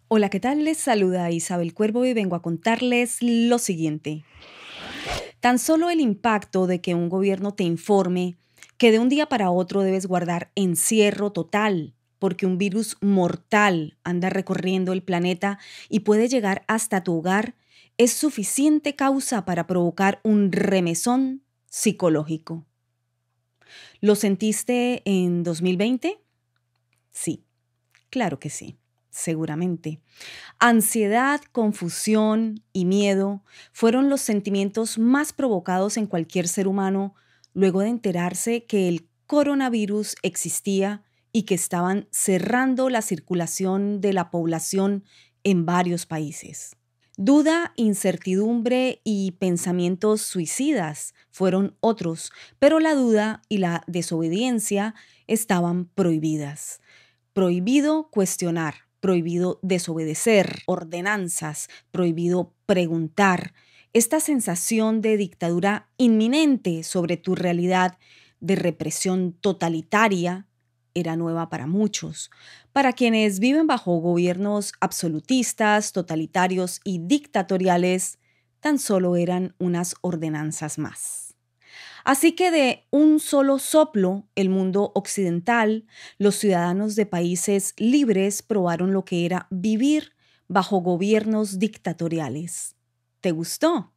Hola, ¿qué tal? Les saluda Isabel Cuervo y vengo a contarles lo siguiente. Tan solo el impacto de que un gobierno te informe que de un día para otro debes guardar encierro total porque un virus mortal anda recorriendo el planeta y puede llegar hasta tu hogar es suficiente causa para provocar un remesón psicológico. ¿Lo sentiste en 2020? Sí, claro que sí, seguramente. Ansiedad, confusión y miedo fueron los sentimientos más provocados en cualquier ser humano luego de enterarse que el coronavirus existía y que estaban cerrando la circulación de la población en varios países. Duda, incertidumbre y pensamientos suicidas fueron otros, pero la duda y la desobediencia estaban prohibidas. Prohibido cuestionar, prohibido desobedecer ordenanzas, prohibido preguntar. Esta sensación de dictadura inminente sobre tu realidad, de represión totalitaria, era nueva para muchos. Para quienes viven bajo gobiernos absolutistas, totalitarios y dictatoriales, tan solo eran unas ordenanzas más. Así que de un solo soplo, el mundo occidental, los ciudadanos de países libres probaron lo que era vivir bajo gobiernos dictatoriales. ¿Te gustó?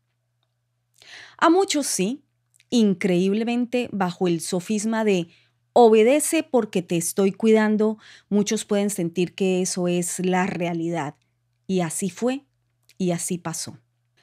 A muchos sí, increíblemente bajo el sofisma de obedece porque te estoy cuidando, muchos pueden sentir que eso es la realidad. Y así fue, y así pasó.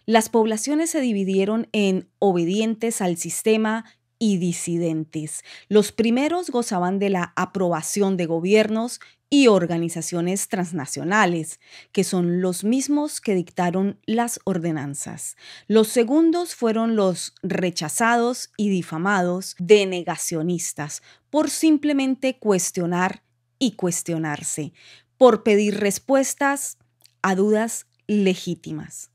Las poblaciones se dividieron en obedientes al sistema y disidentes. Los primeros gozaban de la aprobación de gobiernos y organizaciones transnacionales, que son los mismos que dictaron las ordenanzas. Los segundos fueron los rechazados y difamados de negacionistas por simplemente cuestionar y cuestionarse, por pedir respuestas a dudas legítimas.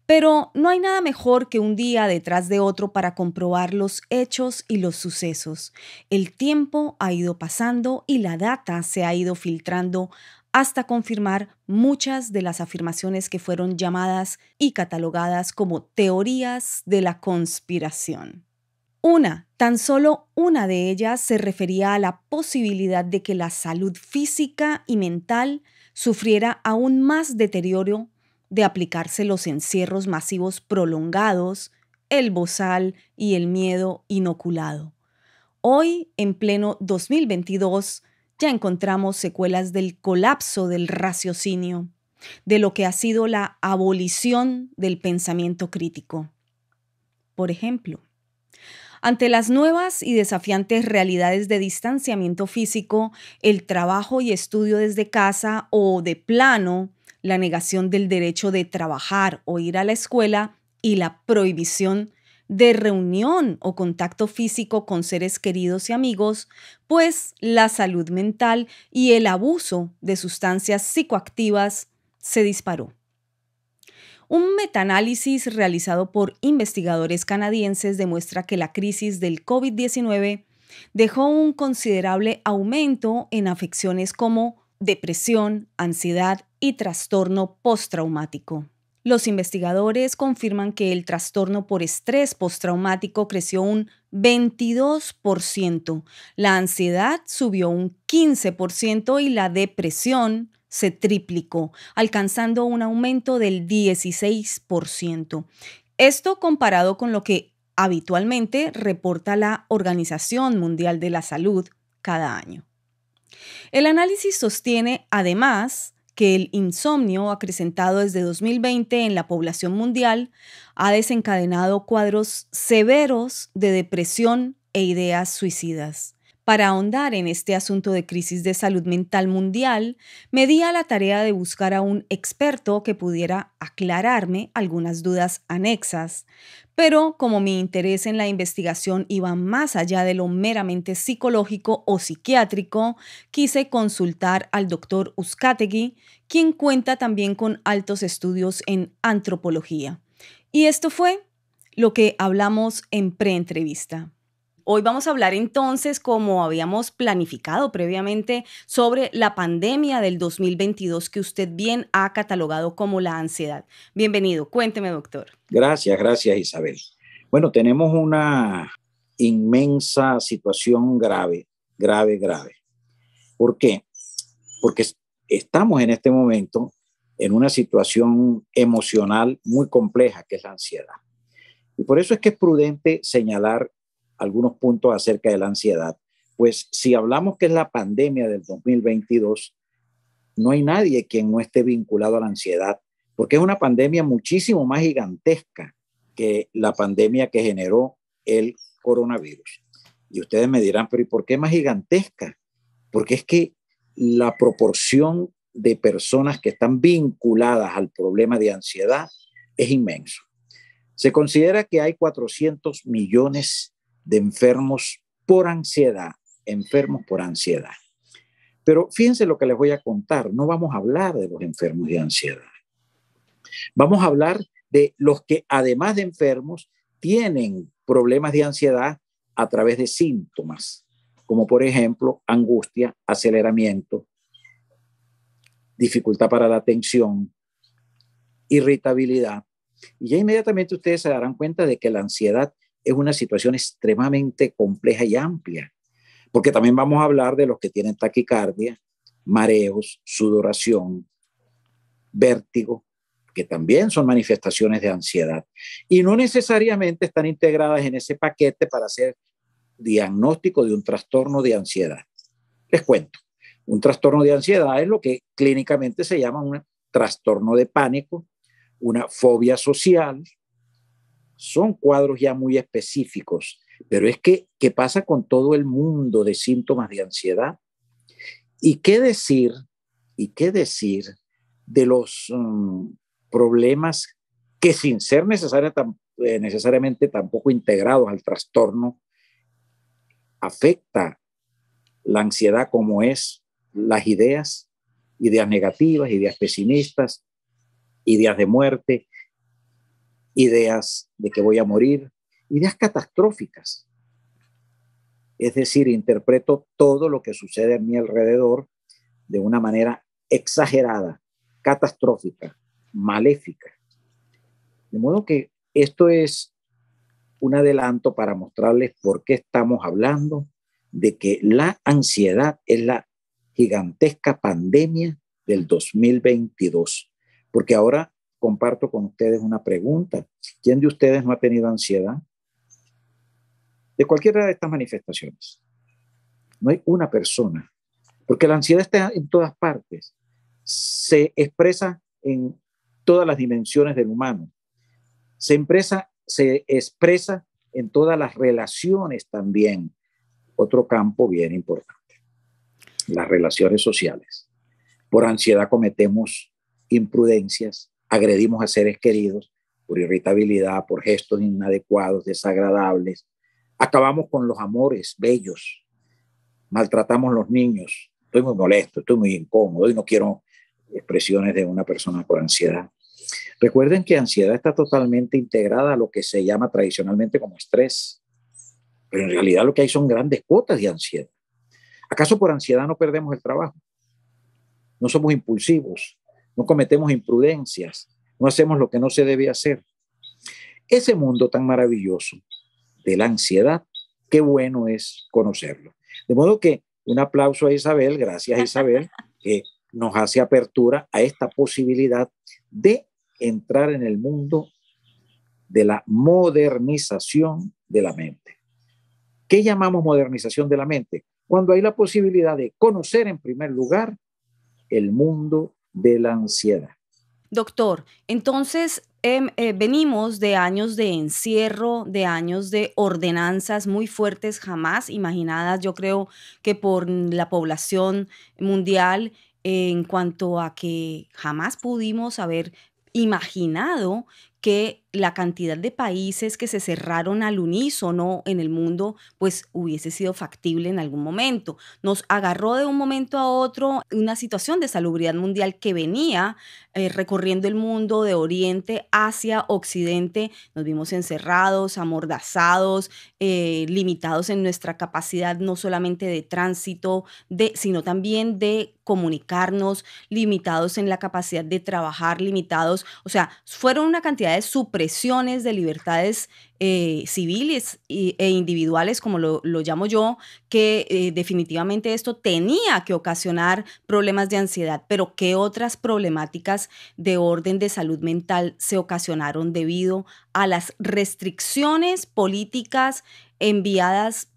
Pero no hay nada mejor que un día detrás de otro para comprobar los hechos y los sucesos. El tiempo ha ido pasando y la data se ha ido filtrando hasta confirmar muchas de las afirmaciones que fueron llamadas y catalogadas como teorías de la conspiración. Tan solo una de ellas se refería a la posibilidad de que la salud física y mental sufriera aún más deterioro de aplicarse los encierros masivos prolongados, el bozal y el miedo inoculado. Hoy, en pleno 2022, ya encontramos secuelas del colapso del raciocinio, de lo que ha sido la abolición del pensamiento crítico. Por ejemplo, ante las nuevas y desafiantes realidades de distanciamiento físico, el trabajo y estudio desde casa o de plano, la negación del derecho de trabajar o ir a la escuela y la prohibición de reunión o contacto físico con seres queridos y amigos, pues la salud mental y el abuso de sustancias psicoactivas se disparó. Un metaanálisis realizado por investigadores canadienses demuestra que la crisis del COVID-19 dejó un considerable aumento en afecciones como depresión, ansiedad y trastorno postraumático. Los investigadores confirman que el trastorno por estrés postraumático creció un 22%, la ansiedad subió un 15% y la depresión se triplicó, alcanzando un aumento del 16%. Esto comparado con lo que habitualmente reporta la Organización Mundial de la Salud cada año. El análisis sostiene, además, que el insomnio acrecentado desde 2020 en la población mundial ha desencadenado cuadros severos de depresión e ideas suicidas. Para ahondar en este asunto de crisis de salud mental mundial, me di a la tarea de buscar a un experto que pudiera aclararme algunas dudas anexas. Pero como mi interés en la investigación iba más allá de lo meramente psicológico o psiquiátrico, quise consultar al doctor Uzcategui, quien cuenta también con altos estudios en antropología. Y esto fue lo que hablamos en preentrevista. Hoy vamos a hablar entonces, como habíamos planificado previamente, sobre la pandemia del 2022 que usted bien ha catalogado como la ansiedad. Bienvenido, cuénteme, doctor. Gracias, gracias Isabel. Bueno, tenemos una inmensa situación grave, grave, grave. ¿Por qué? Porque estamos en este momento en una situación emocional muy compleja, que es la ansiedad. Y por eso es que es prudente señalar algunos puntos acerca de la ansiedad. Pues si hablamos que es la pandemia del 2022, no hay nadie quien no esté vinculado a la ansiedad, porque es una pandemia muchísimo más gigantesca que la pandemia que generó el coronavirus. Y ustedes me dirán, pero ¿y por qué más gigantesca? Porque es que la proporción de personas que están vinculadas al problema de ansiedad es inmenso. Se considera que hay 400 millones de enfermos por ansiedad. Pero fíjense lo que les voy a contar. No vamos a hablar de los enfermos de ansiedad. Vamos a hablar de los que, además de enfermos, tienen problemas de ansiedad a través de síntomas, como por ejemplo angustia, aceleramiento, dificultad para la atención, irritabilidad. Y ya inmediatamente ustedes se darán cuenta de que la ansiedad es una situación extremadamente compleja y amplia, porque también vamos a hablar de los que tienen taquicardia, mareos, sudoración, vértigo, que también son manifestaciones de ansiedad. Y no necesariamente están integradas en ese paquete para hacer diagnóstico de un trastorno de ansiedad. Les cuento, un trastorno de ansiedad es lo que clínicamente se llama un trastorno de pánico, una fobia social. Son cuadros ya muy específicos, pero es que, ¿qué pasa con todo el mundo de síntomas de ansiedad? ¿Y qué decir, y qué decir de los problemas que sin ser necesariamente tampoco integrados al trastorno, afecta la ansiedad como es las ideas negativas, ideas pesimistas, ideas de muerte, ideas de que voy a morir, ideas catastróficas? Es decir, interpreto todo lo que sucede a mi alrededor de una manera exagerada, catastrófica, maléfica. De modo que esto es un adelanto para mostrarles por qué estamos hablando de que la ansiedad es la gigantesca pandemia del 2022. Porque ahora comparto con ustedes una pregunta. ¿Quién de ustedes no ha tenido ansiedad? De cualquiera de estas manifestaciones. No hay una persona, porque la ansiedad está en todas partes. Se expresa en todas las dimensiones del humano. Se expresa en todas las relaciones también. Otro campo bien importante, las relaciones sociales. Por ansiedad cometemos imprudencias, agredimos a seres queridos, por irritabilidad, por gestos inadecuados, desagradables. Acabamos con los amores bellos, maltratamos a los niños. Estoy muy molesto, estoy muy incómodo y no quiero expresiones de una persona por ansiedad. Recuerden que ansiedad está totalmente integrada a lo que se llama tradicionalmente como estrés, pero en realidad lo que hay son grandes cuotas de ansiedad. ¿Acaso por ansiedad no perdemos el trabajo? No somos impulsivos, no cometemos imprudencias, no hacemos lo que no se debe hacer. Ese mundo tan maravilloso de la ansiedad, qué bueno es conocerlo. De modo que un aplauso a Isabel, gracias a Isabel, que nos hace apertura a esta posibilidad de entrar en el mundo de la modernización de la mente. ¿Qué llamamos modernización de la mente? Cuando hay la posibilidad de conocer en primer lugar el mundo de la ansiedad. Doctor, entonces venimos de años de encierro, de años de ordenanzas muy fuertes, jamás imaginadas, yo creo que por la población mundial, en cuanto a que jamás pudimos haber imaginado que la cantidad de países que se cerraron al unísono en el mundo, pues hubiese sido factible en algún momento. Nos agarró de un momento a otro una situación de salubridad mundial que venía recorriendo el mundo de oriente hacia occidente. Nos vimos encerrados, amordazados, limitados en nuestra capacidad no solamente de tránsito, sino también de comunicarnos, limitados en la capacidad de trabajar, limitados, o sea, fueron una cantidad de supresiones de libertades civiles e individuales, como lo llamo yo, que definitivamente esto tenía que ocasionar problemas de ansiedad, pero ¿qué otras problemáticas de orden de salud mental se ocasionaron debido a las restricciones políticas enviadas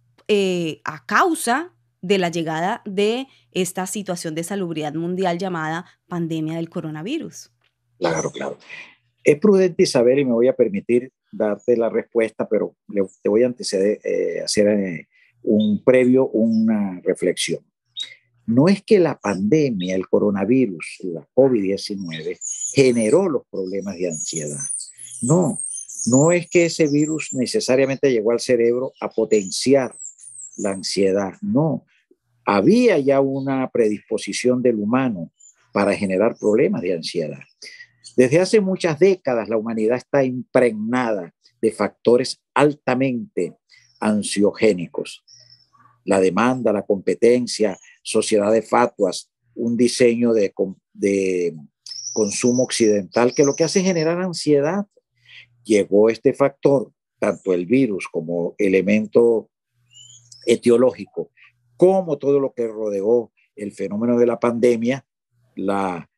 a causa de la llegada de esta situación de salubridad mundial llamada pandemia del coronavirus? Claro, claro. Es prudente, Isabel, y me voy a permitir darte la respuesta, pero te voy a anteceder, hacer una reflexión. No es que la pandemia, el coronavirus, la COVID-19, generó los problemas de ansiedad. No, no es que ese virus necesariamente llegó al cerebro a potenciar la ansiedad. No, había ya una predisposición del humano para generar problemas de ansiedad. Desde hace muchas décadas la humanidad está impregnada de factores altamente ansiogénicos. La demanda, la competencia, sociedad de fatuas, un diseño de consumo occidental que lo que hace es generar ansiedad. Llegó este factor, tanto el virus como elemento etiológico, como todo lo que rodeó el fenómeno de la pandemia, la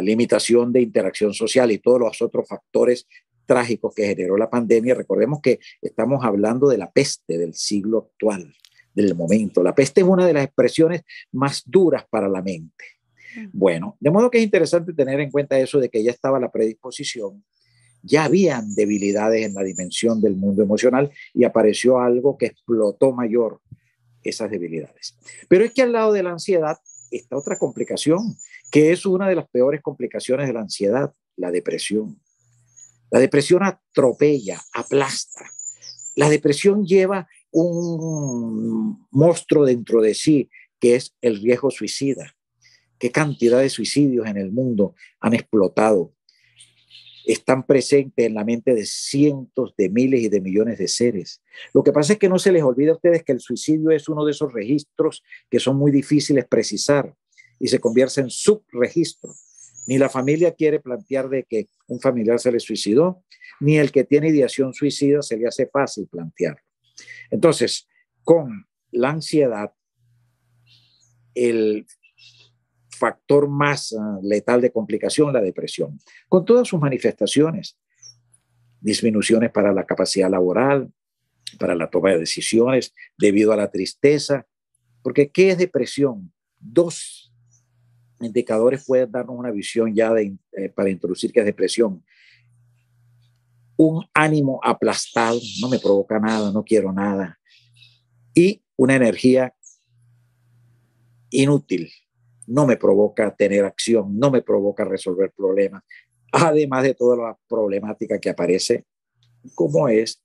limitación de interacción social y todos los otros factores trágicos que generó la pandemia. Recordemos que estamos hablando de la peste del siglo actual, del momento. La peste es una de las expresiones más duras para la mente. Bueno, de modo que es interesante tener en cuenta eso de que ya estaba la predisposición, ya habían debilidades en la dimensión del mundo emocional y apareció algo que explotó mayor esas debilidades. Pero es que al lado de la ansiedad está otra complicación, que es una de las peores complicaciones de la ansiedad, la depresión. La depresión atropella, aplasta. La depresión lleva un monstruo dentro de sí, que es el riesgo suicida. ¿Qué cantidad de suicidios en el mundo han explotado? Están presentes en la mente de cientos de miles y de millones de seres. Lo que pasa es que no se les olvida a ustedes que el suicidio es uno de esos registros que son muy difíciles precisar y se convierte en subregistro. Ni la familia quiere plantear de que un familiar se le suicidó, ni el que tiene ideación suicida se le hace fácil plantearlo. Entonces, con la ansiedad, el factor más letal de complicación, la depresión, con todas sus manifestaciones, disminuciones para la capacidad laboral, para la toma de decisiones, debido a la tristeza, porque ¿qué es depresión? Dos indicadores pueden darnos una visión ya para introducir qué es depresión. Un ánimo aplastado, no me provoca nada, no quiero nada, y una energía inútil, no me provoca tener acción, no me provoca resolver problemas, además de toda la problemática que aparece, como es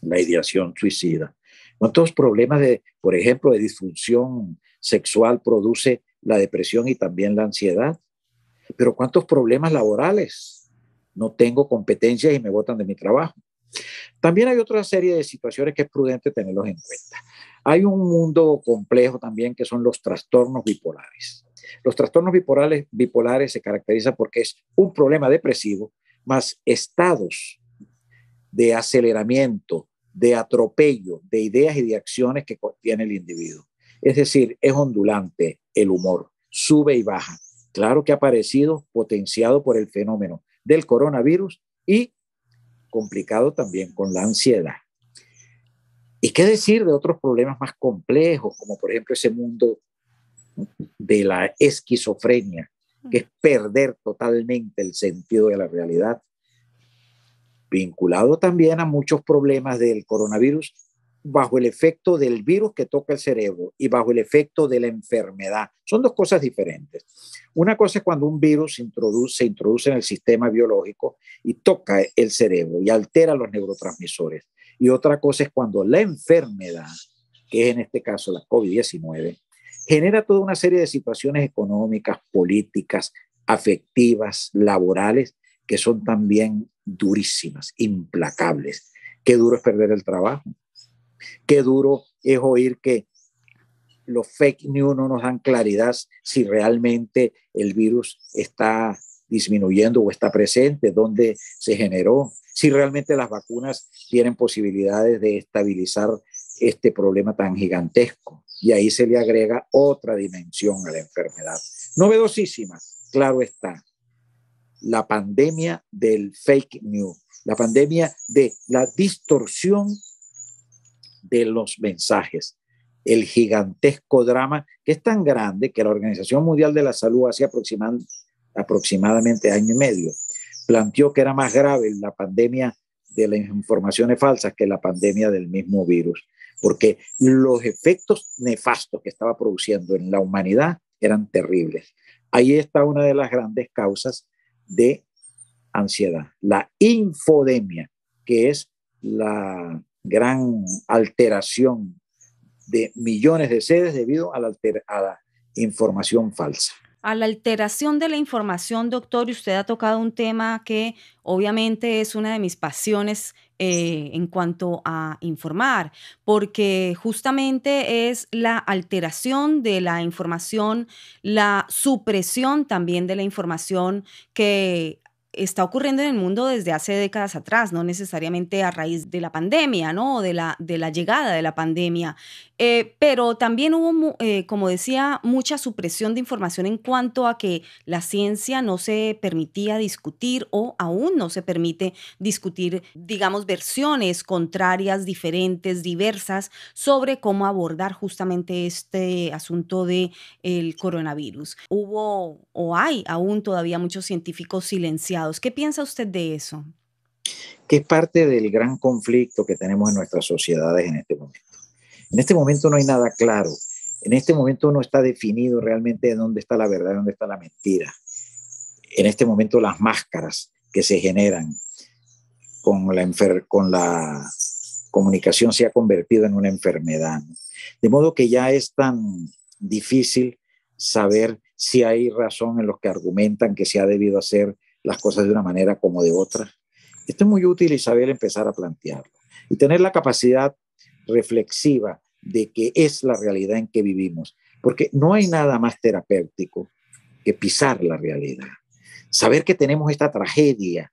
la ideación suicida. ¿Cuántos problemas por ejemplo, de disfunción sexual produce la depresión y también la ansiedad? Pero ¿cuántos problemas laborales? No tengo competencias y me botan de mi trabajo. También hay otra serie de situaciones que es prudente tenerlos en cuenta. Hay un mundo complejo también que son los trastornos bipolares. Los trastornos bipolares se caracterizan porque es un problema depresivo más estados de aceleramiento, de atropello, de ideas y de acciones que tiene el individuo. Es decir, es ondulante el humor, sube y baja. Claro que ha aparecido potenciado por el fenómeno del coronavirus y complicado también con la ansiedad. ¿Y qué decir de otros problemas más complejos, como por ejemplo ese mundo de la esquizofrenia, que es perder totalmente el sentido de la realidad, vinculado también a muchos problemas del coronavirus, bajo el efecto del virus que toca el cerebro y bajo el efecto de la enfermedad. Son dos cosas diferentes. Una cosa es cuando un virus se introduce en el sistema biológico y toca el cerebro y altera los neurotransmisores. Y otra cosa es cuando la enfermedad, que es en este caso la COVID-19, genera toda una serie de situaciones económicas, políticas, afectivas, laborales, que son también durísimas, implacables. Qué duro es perder el trabajo. Qué duro es oír que los fake news no nos dan claridad si realmente el virus está disminuyendo o está presente, dónde se generó, si realmente las vacunas tienen posibilidades de estabilizar este problema tan gigantesco. Y ahí se le agrega otra dimensión a la enfermedad. Novedosísima, claro está, la pandemia del fake news, la pandemia de la distorsión de los mensajes, el gigantesco drama que es tan grande que la Organización Mundial de la Salud hace aproximadamente año y medio planteó que era más grave la pandemia de las informaciones falsas que la pandemia del mismo virus, porque los efectos nefastos que estaba produciendo en la humanidad eran terribles. Ahí está una de las grandes causas de ansiedad, la infodemia, que es la gran alteración de millones de seres debido a la información falsa. A la alteración de la información, doctor, y usted ha tocado un tema que obviamente es una de mis pasiones en cuanto a informar, porque justamente es la alteración de la información, la supresión también de la información que está ocurriendo en el mundo desde hace décadas atrás, no necesariamente a raíz de la pandemia, ¿no? O de la llegada de la pandemia. Pero también hubo, como decía, mucha supresión de información en cuanto a que la ciencia no se permitía discutir o aún no se permite discutir, digamos, versiones contrarias, diferentes, diversas sobre cómo abordar justamente este asunto de el coronavirus. Hubo o hay aún todavía muchos científicos silenciados. ¿Qué piensa usted de eso? Que es parte del gran conflicto que tenemos en nuestras sociedades en este momento. En este momento no hay nada claro. En este momento no está definido realmente dónde está la verdad y dónde está la mentira. En este momento las máscaras que se generan con la comunicación se ha convertido en una enfermedad. De modo que ya es tan difícil saber si hay razón en los que argumentan que se ha debido hacer las cosas de una manera como de otra. Esto es muy útil y saber empezar a plantearlo y tener la capacidad reflexiva de que es la realidad en que vivimos, porque no hay nada más terapéutico que pisar la realidad, saber que tenemos esta tragedia,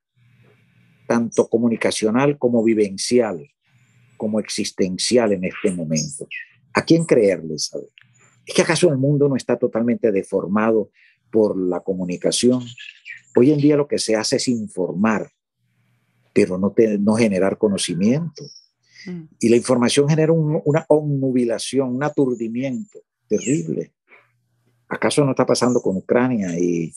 tanto comunicacional como vivencial, como existencial en este momento. ¿A quién creerle, sabe? ¿Es que acaso el mundo no está totalmente deformado por la comunicación? Hoy en día lo que se hace es informar, pero no generar conocimiento. Y la información genera una obnubilación, un aturdimiento terrible. ¿Acaso no está pasando con Ucrania y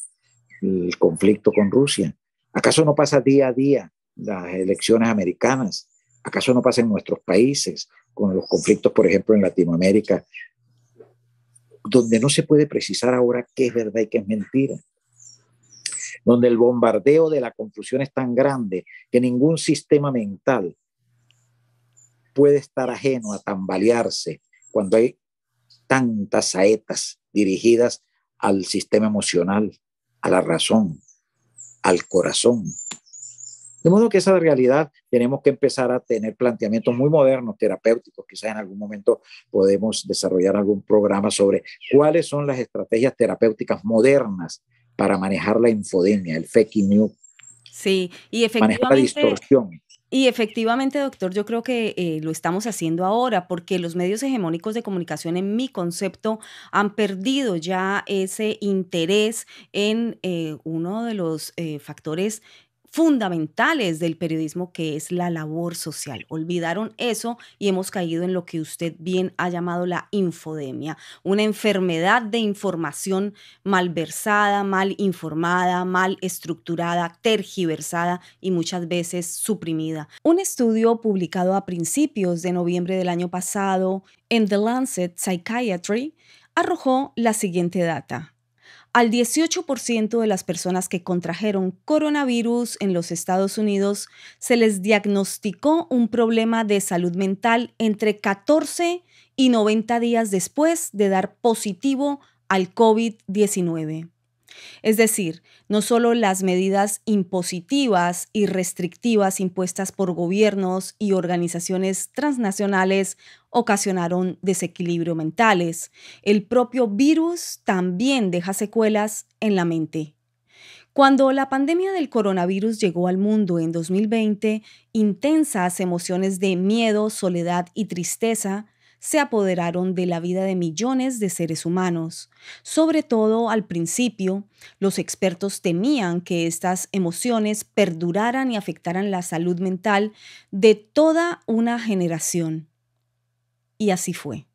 el conflicto con Rusia? ¿Acaso no pasa día a día las elecciones americanas? ¿Acaso no pasa en nuestros países con los conflictos, por ejemplo, en Latinoamérica, donde no se puede precisar ahora qué es verdad y qué es mentira? Donde el bombardeo de la confusión es tan grande que ningún sistema mental puede estar ajeno a tambalearse cuando hay tantas saetas dirigidas al sistema emocional, a la razón, al corazón. De modo que esa realidad tenemos que empezar a tener planteamientos muy modernos, terapéuticos. Quizás en algún momento podemos desarrollar algún programa sobre cuáles son las estrategias terapéuticas modernas para manejar la infodemia, el fake news, Sí, manejar la distorsión. y efectivamente, doctor, yo creo que lo estamos haciendo ahora porque los medios hegemónicos de comunicación, en mi concepto, han perdido ya ese interés en uno de los factores fundamentales del periodismo, que es la labor social. Olvidaron eso y hemos caído en lo que usted bien ha llamado la infodemia, una enfermedad de información malversada, mal informada, mal estructurada, tergiversada y muchas veces suprimida. Un estudio publicado a principios de noviembre del año pasado en The Lancet Psychiatry arrojó la siguiente data. Al 18% de las personas que contrajeron coronavirus en los Estados Unidos se les diagnosticó un problema de salud mental entre 14 y 90 días después de dar positivo al COVID-19. Es decir, no solo las medidas impositivas y restrictivas impuestas por gobiernos y organizaciones transnacionales ocasionaron desequilibrio mentales, el propio virus también deja secuelas en la mente. Cuando la pandemia del coronavirus llegó al mundo en 2020, intensas emociones de miedo, soledad y tristeza se apoderaron de la vida de millones de seres humanos. Sobre todo al principio, los expertos temían que estas emociones perduraran y afectaran la salud mental de toda una generación. Y así fue.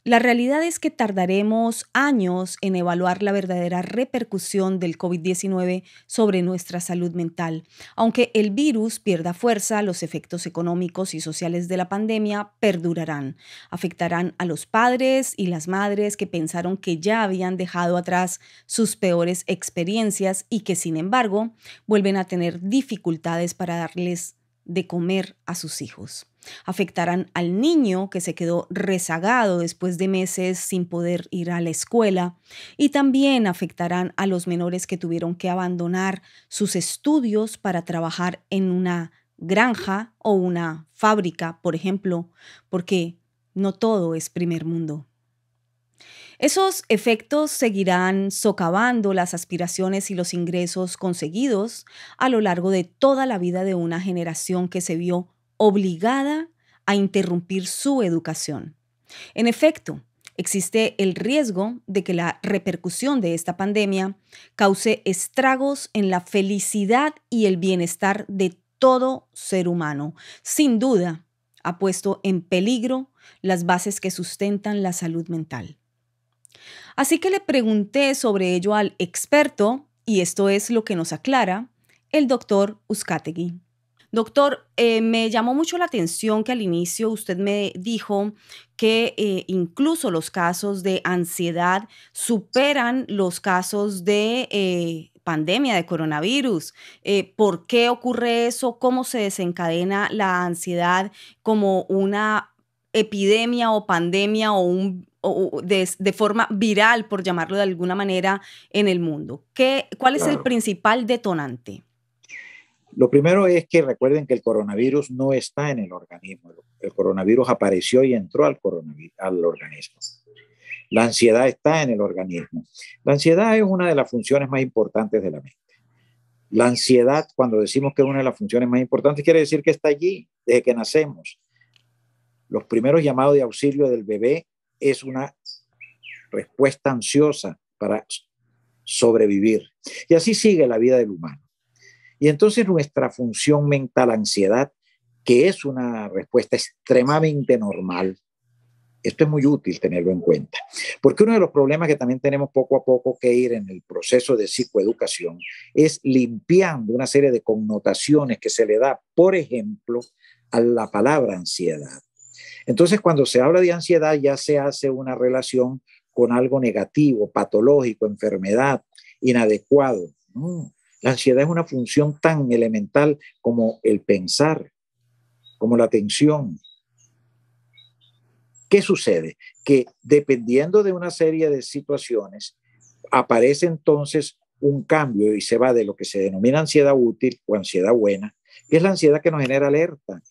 La realidad es que tardaremos años en evaluar la verdadera repercusión del COVID-19 sobre nuestra salud mental. Aunque el virus pierda fuerza, los efectos económicos y sociales de la pandemia perdurarán. Afectarán a los padres y las madres que pensaron que ya habían dejado atrás sus peores experiencias y que, sin embargo, vuelven a tener dificultades para darles de comer a sus hijos. Afectarán al niño que se quedó rezagado después de meses sin poder ir a la escuela y también afectarán a los menores que tuvieron que abandonar sus estudios para trabajar en una granja o una fábrica, por ejemplo, porque no todo es primer mundo. Esos efectos seguirán socavando las aspiraciones y los ingresos conseguidos a lo largo de toda la vida de una generación que se vio obligada a interrumpir su educación. En efecto, existe el riesgo de que la repercusión de esta pandemia cause estragos en la felicidad y el bienestar de todo ser humano. Sin duda, ha puesto en peligro las bases que sustentan la salud mental. Así que le pregunté sobre ello al experto, y esto es lo que nos aclara el doctor Uzcategui. Doctor, me llamó mucho la atención que al inicio usted me dijo que incluso los casos de ansiedad superan los casos de pandemia de coronavirus. ¿Por qué ocurre eso? ¿Cómo se desencadena la ansiedad como una epidemia o pandemia o de forma viral, por llamarlo de alguna manera, en el mundo? ¿Cuál es el principal detonante? Lo primero es que recuerden que el coronavirus no está en el organismo. El coronavirus apareció y entró al organismo. La ansiedad está en el organismo. La ansiedad es una de las funciones más importantes de la mente. La ansiedad, cuando decimos que es una de las funciones más importantes, quiere decir que está allí desde que nacemos. Los primeros llamados de auxilio del bebé es una respuesta ansiosa para sobrevivir. Y así sigue la vida del humano. Y entonces nuestra función mental, ansiedad, que es una respuesta extremadamente normal, esto es muy útil tenerlo en cuenta, porque uno de los problemas que también tenemos poco a poco que ir en el proceso de psicoeducación es limpiando una serie de connotaciones que se le da, por ejemplo, a la palabra ansiedad. Entonces, cuando se habla de ansiedad, ya se hace una relación con algo negativo, patológico, enfermedad, inadecuado. No. La ansiedad es una función tan elemental como el pensar, como la atención. ¿Qué sucede? Que dependiendo de una serie de situaciones, aparece entonces un cambio y se va de lo que se denomina ansiedad útil o ansiedad buena, que es la ansiedad que nos genera alerta,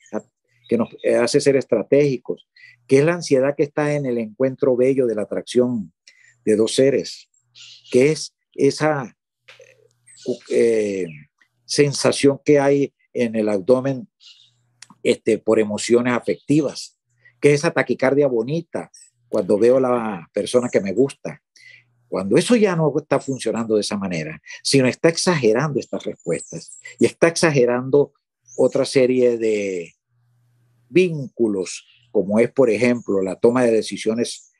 que nos hace ser estratégicos, que es la ansiedad que está en el encuentro bello de la atracción de dos seres, que es esa sensación que hay en el abdomen por emociones afectivas, que es esa taquicardia bonita cuando veo a la persona que me gusta, Cuando eso ya no está funcionando de esa manera, sino está exagerando estas respuestas y está exagerando otra serie de vínculos, como es, por ejemplo, la toma de decisiones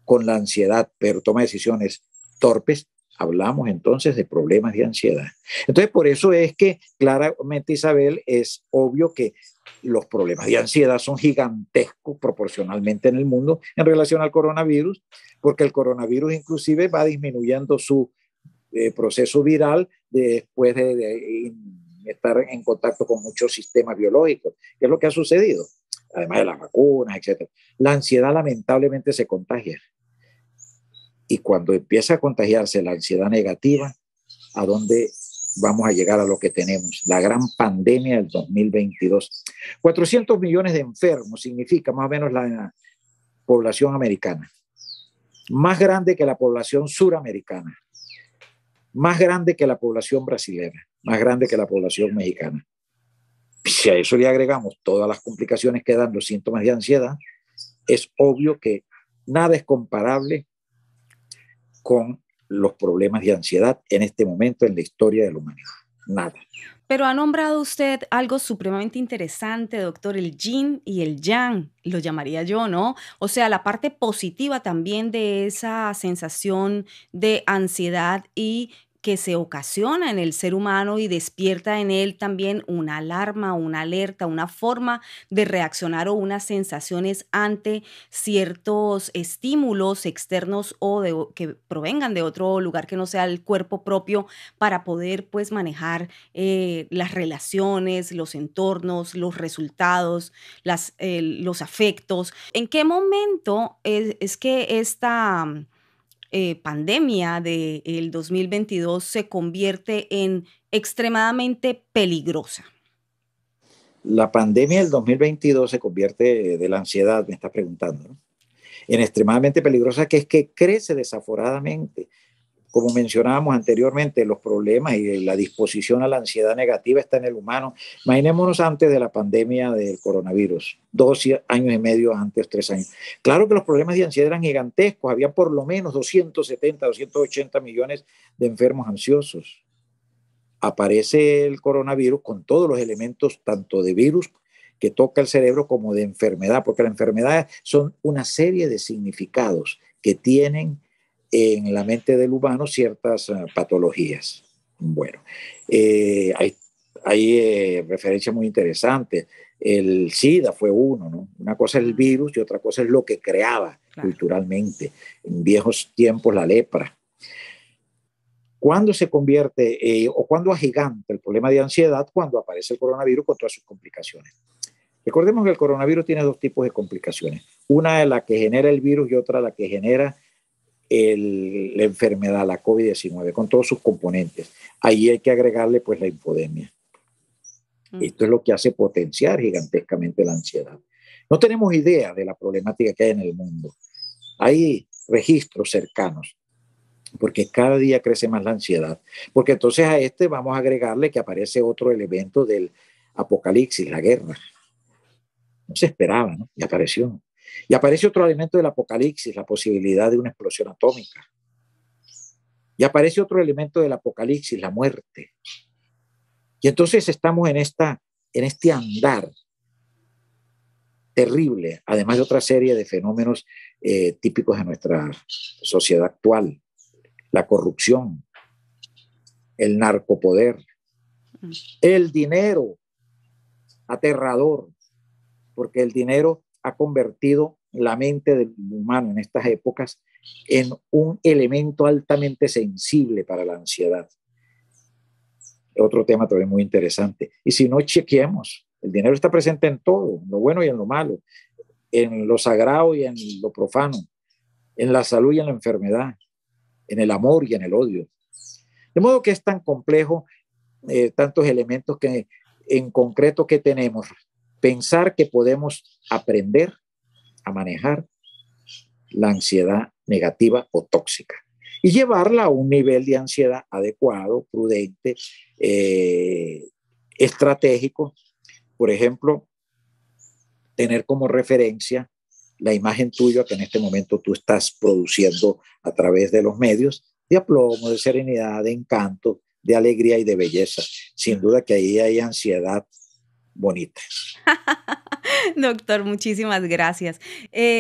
con la ansiedad, pero toma de decisiones torpes, hablamos entonces de problemas de ansiedad. Entonces, por eso es que claramente, Isabel, es obvio que los problemas de ansiedad son gigantescos proporcionalmente en el mundo en relación al coronavirus, porque el coronavirus inclusive va disminuyendo su proceso viral después de estar en contacto con muchos sistemas biológicos, que es lo que ha sucedido, además de las vacunas, etc. La ansiedad lamentablemente se contagia. Y cuando empieza a contagiarse la ansiedad negativa, ¿a dónde vamos a llegar a lo que tenemos? La gran pandemia del 2022. 400 millones de enfermos significa más o menos la población americana. Más grande que la población suramericana. Más grande que la población brasileña. Más grande que la población mexicana. Si a eso le agregamos todas las complicaciones que dan los síntomas de ansiedad, es obvio que nada es comparable con los problemas de ansiedad en este momento en la historia de la humanidad. Nada. Pero ha nombrado usted algo supremamente interesante, doctor, el yin y el yang, lo llamaría yo, ¿no? O sea, la parte positiva también de esa sensación de ansiedad y que se ocasiona en el ser humano y despierta en él también una alarma, una alerta, una forma de reaccionar o unas sensaciones ante ciertos estímulos externos o que provengan de otro lugar que no sea el cuerpo propio para poder pues manejar las relaciones, los entornos, los resultados, los afectos. ¿En qué momento es que esta pandemia del 2022 se convierte en extremadamente peligrosa? La pandemia del 2022 se convierte de la ansiedad, me está preguntando, ¿no?, en extremadamente peligrosa, que es que crece desaforadamente. Como mencionábamos anteriormente, los problemas y la disposición a la ansiedad negativa está en el humano. Imaginémonos antes de la pandemia del coronavirus, 2 años y medio antes, 3 años. Claro que los problemas de ansiedad eran gigantescos, había por lo menos 270, 280 millones de enfermos ansiosos. Aparece el coronavirus con todos los elementos, tanto de virus que toca el cerebro como de enfermedad, porque la enfermedad son una serie de significados que tienen en la mente del humano ciertas patologías. Bueno, hay referencias muy interesantes. El SIDA fue uno, ¿no? Una cosa es el virus y otra cosa es lo que creaba culturalmente. En viejos tiempos la lepra. ¿Cuándo se convierte o cuándo agiganta el problema de ansiedad? Cuando aparece el coronavirus con todas sus complicaciones. Recordemos que el coronavirus tiene dos tipos de complicaciones. Una es la que genera el virus y otra la que genera la enfermedad, la COVID-19, con todos sus componentes. Ahí hay que agregarle pues la infodemia. Esto es lo que hace potenciar gigantescamente la ansiedad. No tenemos idea de la problemática que hay en el mundo. Hay registros cercanos, porque cada día crece más la ansiedad. Porque entonces a este vamos a agregarle que aparece otro elemento del apocalipsis, la guerra. No se esperaba, ¿no? Y apareció. Y aparece otro elemento del apocalipsis, la posibilidad de una explosión atómica. Y aparece otro elemento del apocalipsis, la muerte. Y entonces estamos en este andar terrible, además de otra serie de fenómenos típicos de nuestra sociedad actual. La corrupción, el narcopoder, el dinero, aterrador, porque el dinero ha convertido la mente del humano en estas épocas en un elemento altamente sensible para la ansiedad. Otro tema también muy interesante. Y si no, chequeemos, el dinero está presente en todo, en lo bueno y en lo malo, en lo sagrado y en lo profano, en la salud y en la enfermedad, en el amor y en el odio. De modo que es tan complejo, tantos elementos que en concreto que tenemos. Pensar que podemos aprender a manejar la ansiedad negativa o tóxica y llevarla a un nivel de ansiedad adecuado, prudente, estratégico. Por ejemplo, tener como referencia la imagen tuya que en este momento tú estás produciendo a través de los medios de aplomo, de serenidad, de encanto, de alegría y de belleza. Sin duda que ahí hay ansiedad bonita. Doctor, muchísimas gracias.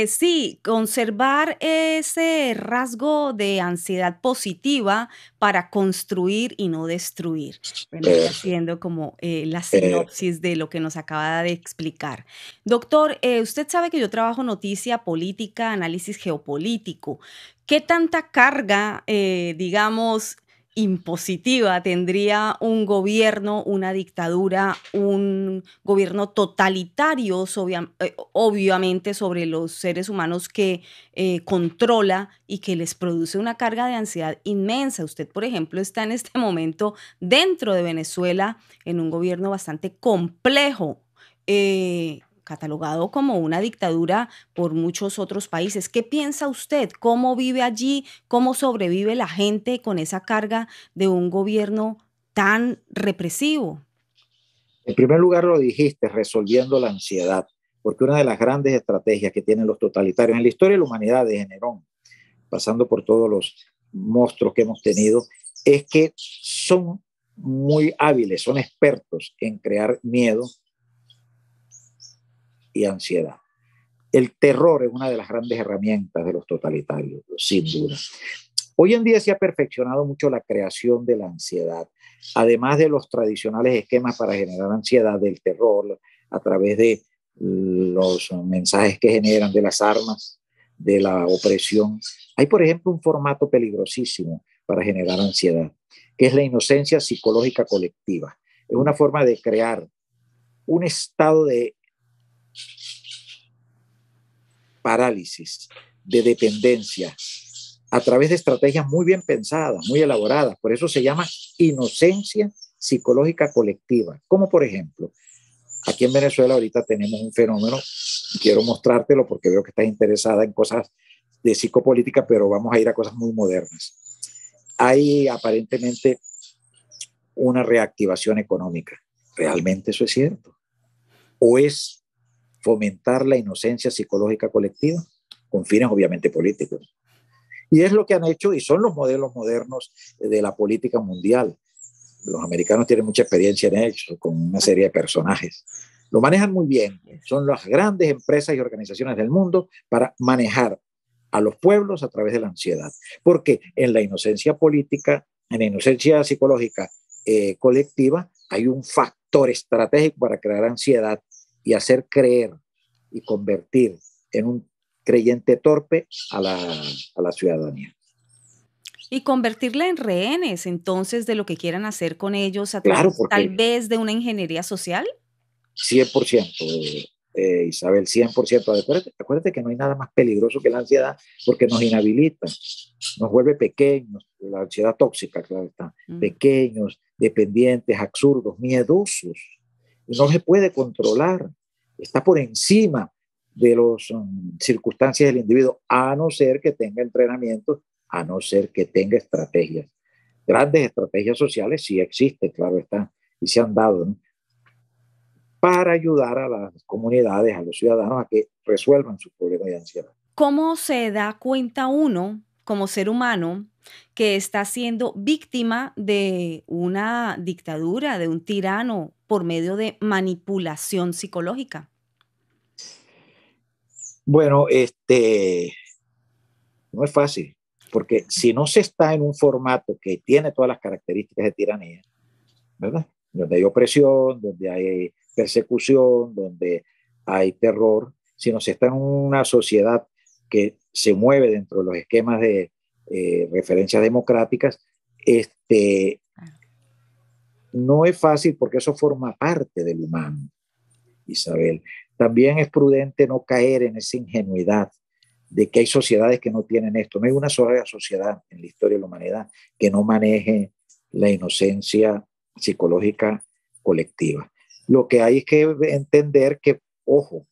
Sí, conservar ese rasgo de ansiedad positiva para construir y no destruir. Vendría Perfecto. siendo como la sinopsis de lo que nos acaba de explicar. Doctor, usted sabe que yo trabajo noticia política, análisis geopolítico. ¿Qué tanta carga, digamos, impositiva tendría un gobierno, una dictadura, un gobierno totalitario, obviamente sobre los seres humanos que controla y que les produce una carga de ansiedad inmensa? Usted, por ejemplo, está en este momento dentro de Venezuela en un gobierno bastante complejo. Catalogado como una dictadura por muchos otros países. ¿Qué piensa usted? ¿Cómo vive allí? ¿Cómo sobrevive la gente con esa carga de un gobierno tan represivo? En primer lugar, lo dijiste, resolviendo la ansiedad, porque una de las grandes estrategias que tienen los totalitarios en la historia de la humanidad, desde Nerón, pasando por todos los monstruos que hemos tenido, es que son muy hábiles, son expertos en crear miedo y ansiedad. El terror es una de las grandes herramientas de los totalitarios, sin duda. Hoy en día se ha perfeccionado mucho la creación de la ansiedad, además de los tradicionales esquemas para generar ansiedad, del terror, a través de los mensajes que generan, de las armas, de la opresión. Hay, por ejemplo, un formato peligrosísimo para generar ansiedad, que es la inocencia psicológica colectiva. Es una forma de crear un estado de parálisis, de dependencia, a través de estrategias muy bien pensadas, muy elaboradas. Por eso se llama inocencia psicológica colectiva. Como por ejemplo, aquí en Venezuela ahorita tenemos un fenómeno, quiero mostrártelo porque veo que estás interesada en cosas de psicopolítica, pero vamos a ir a cosas muy modernas. Hay aparentemente una reactivación económica. ¿Realmente eso es cierto? ¿O es fomentar la inocencia psicológica colectiva con fines obviamente políticos? Y es lo que han hecho y son los modelos modernos de la política mundial. Los americanos tienen mucha experiencia en ello, con una serie de personajes. Lo manejan muy bien. Son las grandes empresas y organizaciones del mundo para manejar a los pueblos a través de la ansiedad. Porque en la inocencia política, en la inocencia psicológica colectiva, hay un factor estratégico para crear ansiedad y hacer creer y convertir en un creyente torpe a la ciudadanía. Y convertirla en rehenes, entonces, de lo que quieran hacer con ellos a Claro, través, tal porque vez, de una ingeniería social. 100%, Isabel, 100%. Acuérdate que no hay nada más peligroso que la ansiedad porque nos inhabilita, nos vuelve pequeños, la ansiedad tóxica, claro está, pequeños, dependientes, absurdos, miedosos. Y no se puede controlar, está por encima de las circunstancias del individuo, a no ser que tenga entrenamiento, a no ser que tenga estrategias. Grandes estrategias sociales sí existen, claro está, y se han dado, ¿no?, para ayudar a las comunidades, a los ciudadanos a que resuelvan sus problemas de ansiedad. ¿Cómo se da cuenta uno, como ser humano, que está siendo víctima de una dictadura, de un tirano, por medio de manipulación psicológica? Bueno, no es fácil, porque si no se está en un formato que tiene todas las características de tiranía, ¿verdad? Donde hay opresión, donde hay persecución, donde hay terror, si no se está en una sociedad que se mueve dentro de los esquemas de referencias democráticas, no es fácil porque eso forma parte del humano, Isabel. También es prudente no caer en esa ingenuidad de que hay sociedades que no tienen esto. No hay una sola sociedad en la historia de la humanidad que no maneje la inocencia psicológica colectiva. Lo que hay es que entender que, ojo,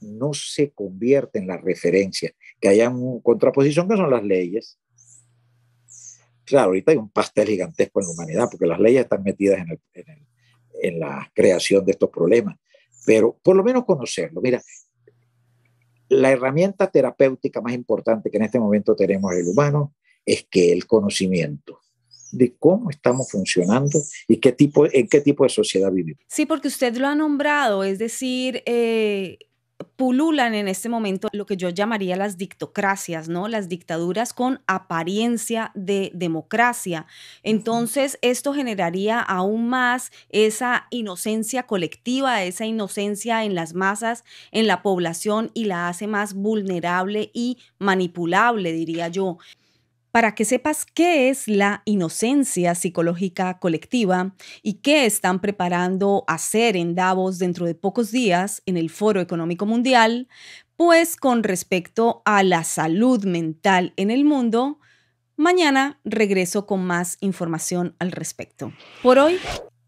no se convierte en la referencia, que haya una contraposición que son las leyes. Claro, ahorita hay un pastel gigantesco en la humanidad porque las leyes están metidas en la creación de estos problemas, pero por lo menos conocerlo. Mira, la herramienta terapéutica más importante que en este momento tenemos el humano es que el conocimiento de cómo estamos funcionando y en qué tipo de sociedad vivimos. Sí, porque usted lo ha nombrado, es decir, pululan en este momento lo que yo llamaría las dictocracias, ¿no? Las dictaduras con apariencia de democracia. Entonces, esto generaría aún más esa inocencia colectiva, esa inocencia en las masas, en la población y la hace más vulnerable y manipulable, diría yo. Para que sepas qué es la inocencia psicológica colectiva y qué están preparando hacer en Davos dentro de pocos días en el Foro Económico Mundial, pues con respecto a la salud mental en el mundo, mañana regreso con más información al respecto. Por hoy,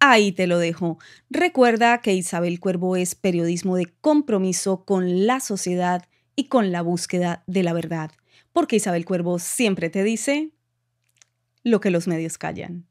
ahí te lo dejo. Recuerda que Isabel Cuervo es periodismo de compromiso con la sociedad y con la búsqueda de la verdad, porque Isabel Cuervo siempre te dice lo que los medios callan.